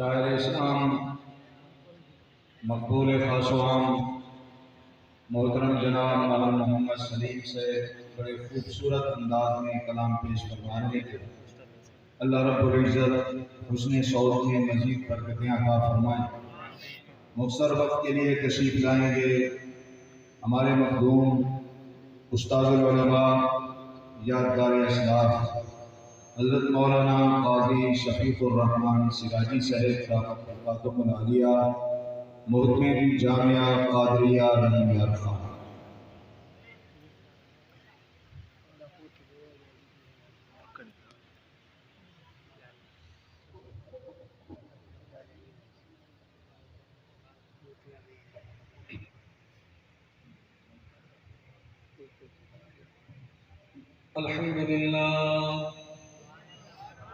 شاعر اسلام مقبول خاص و عام محترم جناب مولانا محمد سلیم سے بڑے خوبصورت انداز میں کلام پیش فرمانے کے اللہ رب العزت حسن صوت میں مزید برکتیں عطا فرمائیں۔ مختصر وقت کے لیے تشریف لائیں گے ہمارے مخدوم استاد العلماء یادگار اسلاف حضرت مولانا قاضی شفیق الرحمن سراجی صاحب دامت برکاتہم العالیہ محتمم جامعہ قادریہ رحیم یار خان۔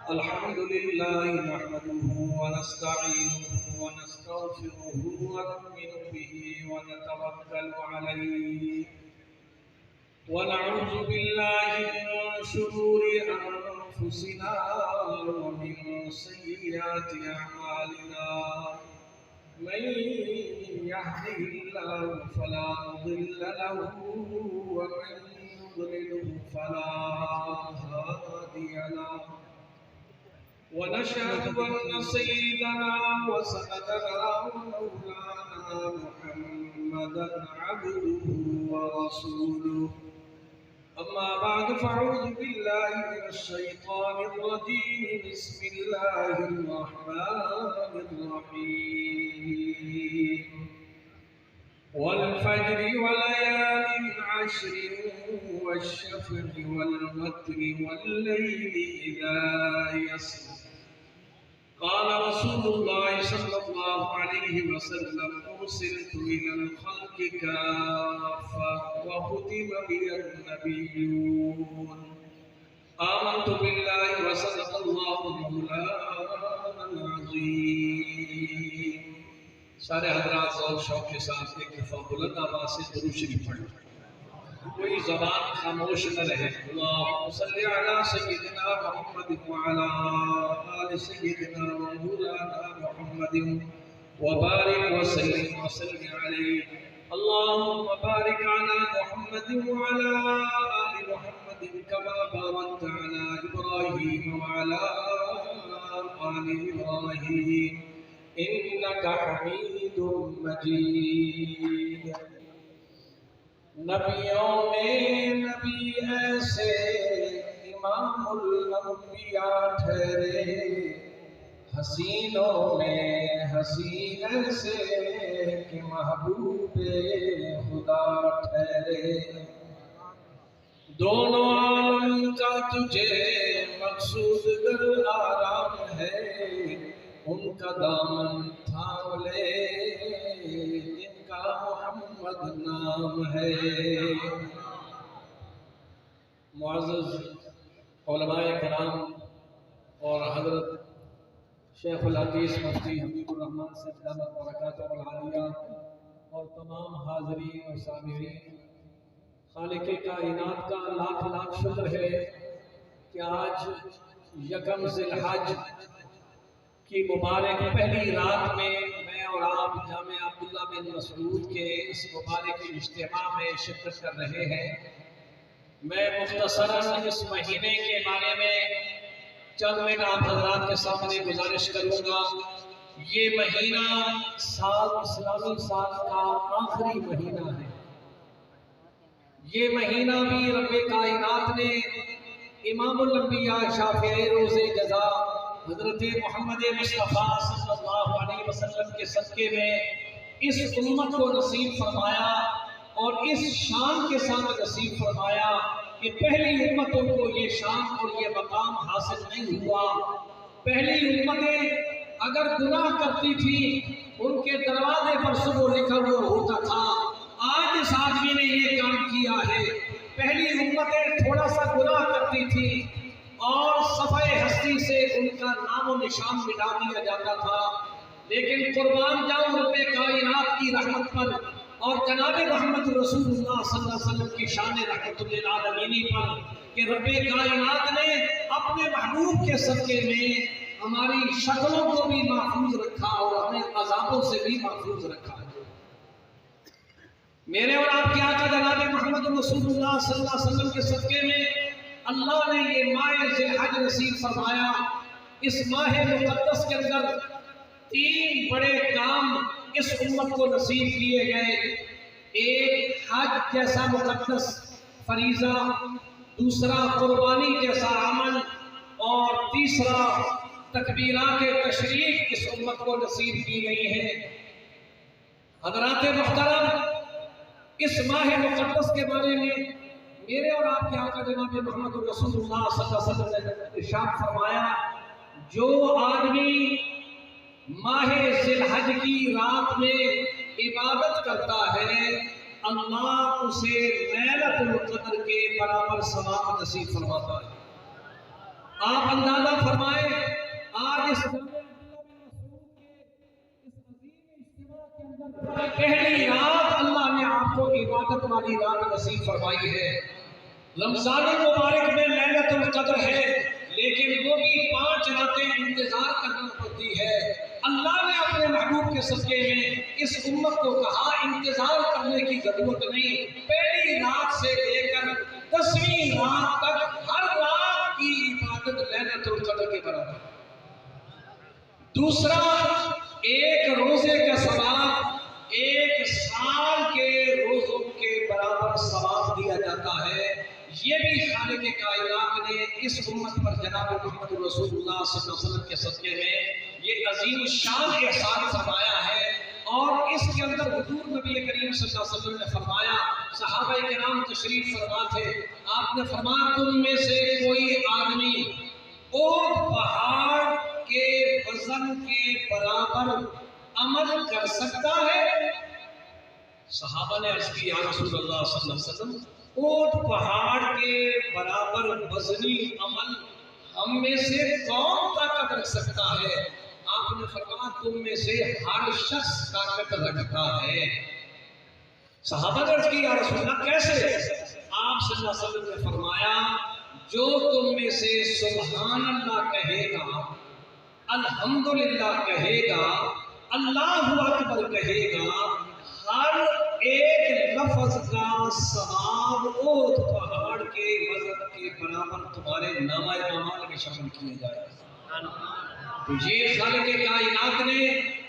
الحمد لله نحمده ونستعينه ونستغفره ونؤمن به ونتوكل عليه ونعوذ بالله من شرور أنفسنا ومن سيئات أعمالنا من يهده الله فلا مضل له ومن يضلل فلا هادي له ونشهد أن سيدنا وسندنا ومولانا محمدا عبده ورسوله أما بعد فأعوذ بالله من الشيطان الرجيم بسم الله الرحمن الرحيم والفجر وليال عشر والشفع والوتر والليل إذا يسر قال رسول الله صلى الله عليه وسلم أرسلت إلى الخلق كافة وختم بي النبيون آمنت بالله وصدق الله مولانا العظيم۔ سارے حضرات ذوق شوق کے ساتھ ایک دفعہ بلند آواز سے درود شریف پڑھیں، کوئی زبان خاموش نہ رہے۔ اللہم صلی علی سیدنا محمد وعلی آل سیدنا مولانا محمد وبارک وسلم علیہ۔ اللہم بارک علی محمد وعلی آل محمد کما بارکت علی ابراہیم وعلی آل ابراہیم انکا حمید مجید۔ نبیوں میں نبی ایسے امام الانبیاء ٹھہرے، حسینوں میں حسین ایسے کہ محبوب خدا ٹھہرے۔ دونوں عالم کا تجھے مقصود گر آرام ہے، ان کا دامن تھام لے ان کا محمد نام ہے۔ معزز علماء کرام اور حضرت شیخ الحدیث مفتی حبیب الرحمن صاحب دامت برکاتہم العالیہ اور تمام حاضرین اور سامعین، خالق کائنات کا لاکھ لاکھ شکر ہے کہ آج یکم ذی الحج کی مبارک پہلی رات میں میں اور آپ جامعہ عبداللہ بن مسعود کے اس مبارک اجتماع میں شرکت کر رہے ہیں۔ میں مختصراً اس مہینے کے بارے میں چند منٹ آپ حضرات کے سامنے گزارش کروں گا۔ یہ مہینہ اسلامی سال کا آخری مہینہ ہے۔ یہ مہینہ بھی رب کائنات نے امام الانبیاء شافع روز جزا حضرت محمد مصطفیٰ صلی اللہ علیہ وسلم کے صدقے میں اس امت کو نصیب فرمایا اور اس شان کے ساتھ نصیب فرمایا کہ پہلی امتوں کو یہ شان اور یہ مقام حاصل نہیں ہوا۔ پہلی امتیں اگر گناہ کرتی تھی ان کے دروازے پر صبح لکھا ہوا ہوتا تھا، آج اس آدمی نے یہ کام کیا ہے۔ پہلی امتیں تھوڑا سا گناہ کرتی تھی اور صفحہ ہستی سے ان کا نام و نشان مٹا دیا جاتا تھا، لیکن قربان جاؤں رب کائنات کی رحمت پر اور جناب محمد رسول اللہ صلی اللہ علیہ وسلم کی شان رحمت للعالمین پر کہ رب کائنات نے اپنے محبوب کے صدقے میں ہماری شکلوں کو بھی محفوظ رکھا اور ہمیں عذابوں سے بھی محفوظ رکھا۔ میرے اور آپ کے آقا جناب محمد رسول اللہ صلی اللہ علیہ وسلم کے صدقے میں اللہ نے یہ ماہ ذی الحج نصیب فرمایا۔ اس ماہ مقدس کے اندر 3 بڑے کام اس امت کو نصیب کیے گئے۔ ایک حج جیسا مقدس فریضہ، دوسرا قربانی جیسا عمل، اور تیسرا تکبیرات تشریف اس امت کو نصیب کی گئی ہیں۔ حضرات محترم، اس ماہ مقدس کے بارے میں میرے اور آپ کے آقا جناب محمد رسول اللہ صلی اللہ علیہ وسلم نے ارشاد فرمایا، جو آدمی ماہ ذی الحج کی رات میں عبادت کرتا ہے اللہ اسے لیلۃ القدر کے برابر ثواب نصیب فرماتا ہے۔ آپ اندازہ فرمائیں، آج اس پہلی رات اللہ نے آپ کو عبادت والی رات نصیب فرمائی ہے۔ رمضان المبارک میں لیلۃ القدر ہے، لیکن وہ بھی 5 راتیں انتظار کرنا پڑتی ہے۔ اللہ نے اپنے محبوب کے صدقے میں اس امت کو کہا انتظار کرنے کی ضرورت نہیں، پہلی رات سے لے کر 10ویں رات تک ہر رات کی عبادت لیلۃ القدر کے برابر۔ دوسرا، ایک روزے کا ثواب 1 سال کے روزوں کے برابر ثواب دیا جاتا ہے۔ یہ بھی خالق کائنات نے اس امت پر جناب محمد رسول اللہ صلی اللہ علیہ وسلم کے صدقے میں یہ عظیم الشان احسان فرمایا ہے۔ اور اس کے اندر حضور نبی کریم صلی اللہ علیہ وسلم نے فرمایا، صحابہ کرام تشریف فرما تھے، آپ نے فرمایا تم میں سے کوئی آدمی احد پہاڑ کے وزن کے برابر عمل کر سکتا ہے؟ صحابہ نے عرض کی، یا رسول اللہ صلی اللہ علیہ وسلم، احد پہاڑ کے برابر وزنی عمل ہم میں سے کون طاقت رکھ سکتا ہے؟ آپ نے فرمایا تم میں سے ہر شخص طاقت رکھتا ہے۔ صحابہ نے عرض کی، یا رسول اللہ کیسے؟ آپ صلی اللہ علیہ وسلم نے فرمایا، جو تم میں سے سبحان اللہ کہے گا، الحمدللہ کہے گا، اللہ اکبر کہے گا، ہر ایک لفظ کا ثواب احد پہاڑ کے وزن کے برابر تمہارے نامہ اعمال میں شامل کیا جائے گا۔ تو یہ خالق کائنات نے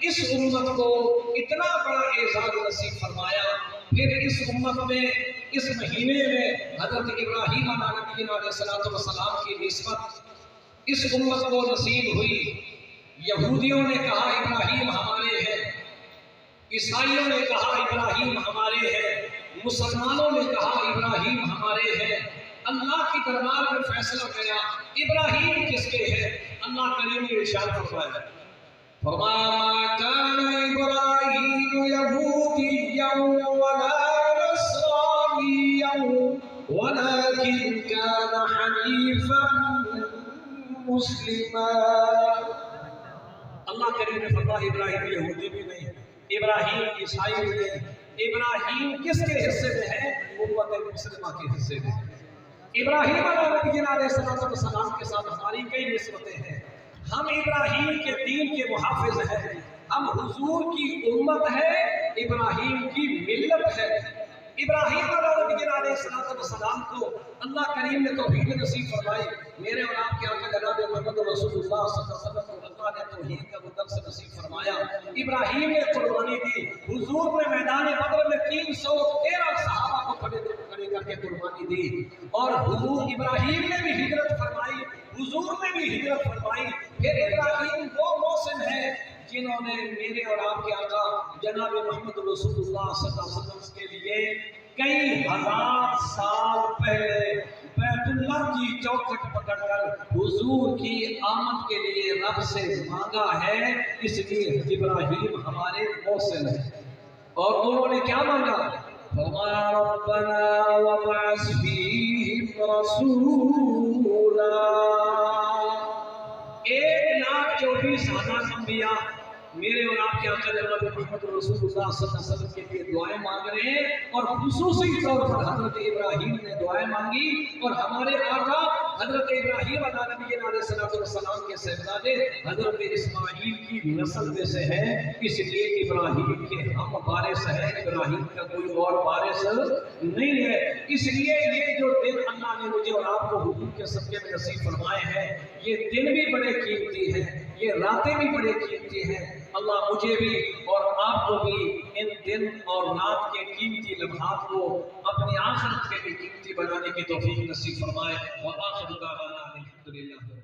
اس امت کو اتنا بڑا اعزاز نصیب فرمایا۔ پھر اس امت میں اس مہینے میں حضرت ابراہیم علیہ السلام کی نسبت اس امت کو نصیب ہوئی۔ یہودیوں نے کہا ابراہیم ہمارے ہیں، عیسائیوں نے کہا ابراہیم ہمارے ہیں، مسلمانوں نے کہا ابراہیم ہمارے ہیں۔ اللہ کی دربار میں فیصلہ گیا ابراہیم کس کے ہیں؟ اللہ کریم نے ارشاد فرمایا، فرمایا کان ابراہیم یہودیا ولا نصرانیا ولکن کان حنیفا مسلما۔ اللہ کریم نے فرمایا ابراہیم یہودی بھی نہیں، ابراہیم عیسائی بھی نہیں، ابراہیم کس کے حصے میں ہے؟ امت مسلمہ کے حصے میں۔ ابراہیم علیہ السلام کے ساتھ ہماری کئی نسبتیں ہیں۔ ہم ابراہیم کے دین کے محافظ ہیں، ہم حضور کی امت ہے، ابراہیم کی ملت ہے۔ ابراہیم علیہ السلام کو اللہ کریم نے توحید نصیب فرمائی۔ میرے اور آپ کے آقا جناب محمد رسول اللہ صلی اللہ علیہ وسلم کو اللہ نے توحید کا وہ درس نصیب فرمایا۔ ابراہیم نے قربانی دی، حضور نے میدان بدر میں 313 صحابہ کو کھڑے کر کے قربانی دی، اور حضور ابراہیم نے بھی ہجرت فرمائی، حضور نے بھی ہجرت فرمائی۔ پھر ابراہیم وہ محسن ہے جنہوں نے میرے اور آپ کے آقا جناب محمد رسول اللہ صلی اللہ علیہ وسلم کے لیے کئی ہزار سال پہلے بیت اللہ کی چوکھٹ پکڑ کر حضور کی آمد کے لیے رب سے مانگا ہے، اس لیے ابراہیم ہمارے محسن ہیں۔ اور انہوں نے کیا مانگا؟ فرمایا ربنا وابعث فیہم رسولا۔ 1,24,000 انبیاء میرے اور آپ کے آقا جناب محمد رسول اللہ صلی اللہ علیہ وسلم کے لیے دعائیں مانگ رہے ہیں، اور خصوصی طور پر حضرت ابراہیم نے دعائیں مانگی، اور ہمارے آقا حضرت ابراہیم علیہ السلام کے صاحبزادے حضرت اسماعیل کی نسل میں سے ہیں، اس لیے ابراہیم کے ہم وارث ہیں، ابراہیم کا کوئی اور وارث نہیں ہے۔ اس لیے یہ جو دن اللہ نے مجھے اور آپ کو حضور کے صدقے میں نصیب فرمائے ہیں، یہ دن بھی بڑے قیمتی ہیں، یہ راتیں بھی بڑے قیمتی ہیں۔ اللہ مجھے بھی اور آپ کو بھی ان دن اور رات کے قیمتی لمحات کو اپنی آخرت کے لیے قیمتی بنانے کی توفیق نصیب فرمائے۔ وآخر دعوانا الحمدللہ۔